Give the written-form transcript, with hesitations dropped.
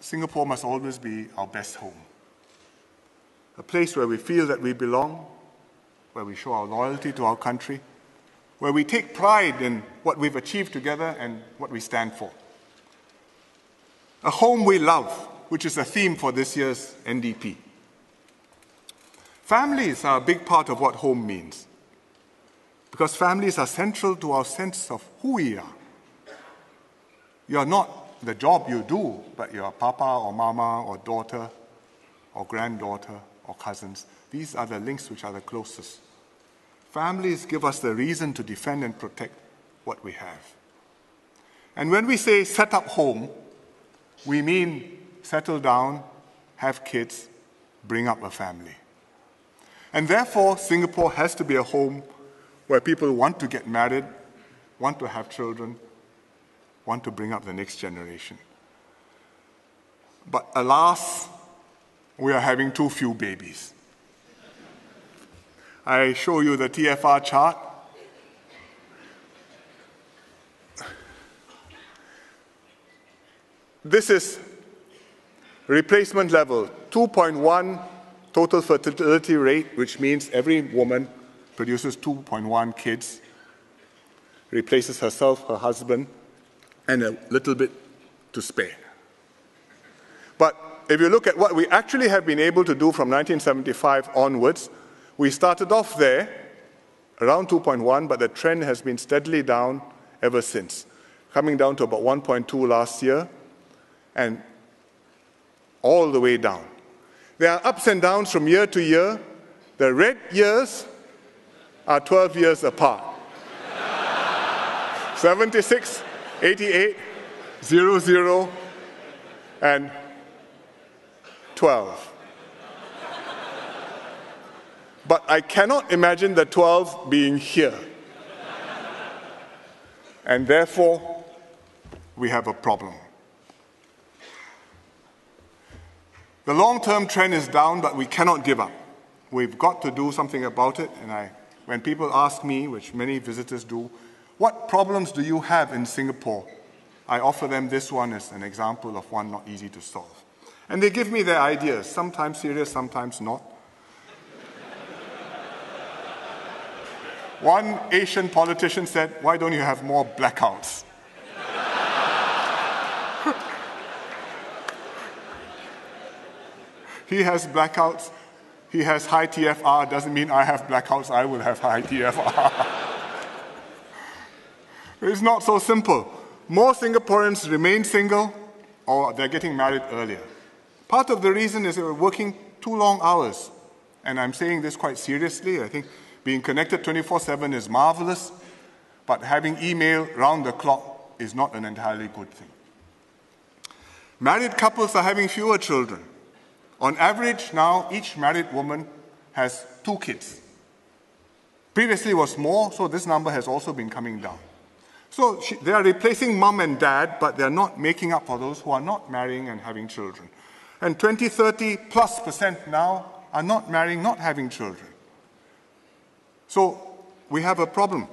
Singapore must always be our best home. A place where we feel that we belong, where we show our loyalty to our country, where we take pride in what we've achieved together and what we stand for. A home we love, which is a theme for this year's NDP. Families are a big part of what home means, because families are central to our sense of who we are. You are not the job you do, but you are papa or mama or daughter or granddaughter or cousins. These are the links which are the closest. Families give us the reason to defend and protect what we have. And when we say set up home, we mean settle down, have kids, bring up a family. And therefore, Singapore has to be a home where people want to get married, want to have children, want to bring up the next generation. But alas, we are having too few babies. I show you the TFR chart. This is replacement level, 2.1 total fertility rate, which means every woman produces 2.1 kids, replaces herself, her husband, and a little bit to spare. But if you look at what we actually have been able to do from 1975 onwards, we started off there, around 2.1, but the trend has been steadily down ever since, coming down to about 1.2 last year, and all the way down. There are ups and downs from year to year. The red years are 12 years apart. 76, 88, 00, and 12. But I cannot imagine the 12 being here. And therefore, we have a problem. The long-term trend is down, but we cannot give up. We've got to do something about it. And when people ask me, which many visitors do, what problems do you have in Singapore? I offer them this one as an example of one not easy to solve. And they give me their ideas, sometimes serious, sometimes not. One Asian politician said, "Why don't you have more blackouts?" He has blackouts, he has high TFR, doesn't mean I have blackouts, I will have high TFR. It's not so simple. More Singaporeans remain single or they're getting married earlier. Part of the reason is that we're working too long hours. And I'm saying this quite seriously. I think being connected 24/7 is marvelous, but having email round the clock is not an entirely good thing. Married couples are having fewer children. On average, now, each married woman has 2 kids. Previously it was more, so this number has also been coming down. So they are replacing mom and dad, but they're not making up for those who are not marrying and having children. And 20, 30+% now are not marrying, not having children. So we have a problem.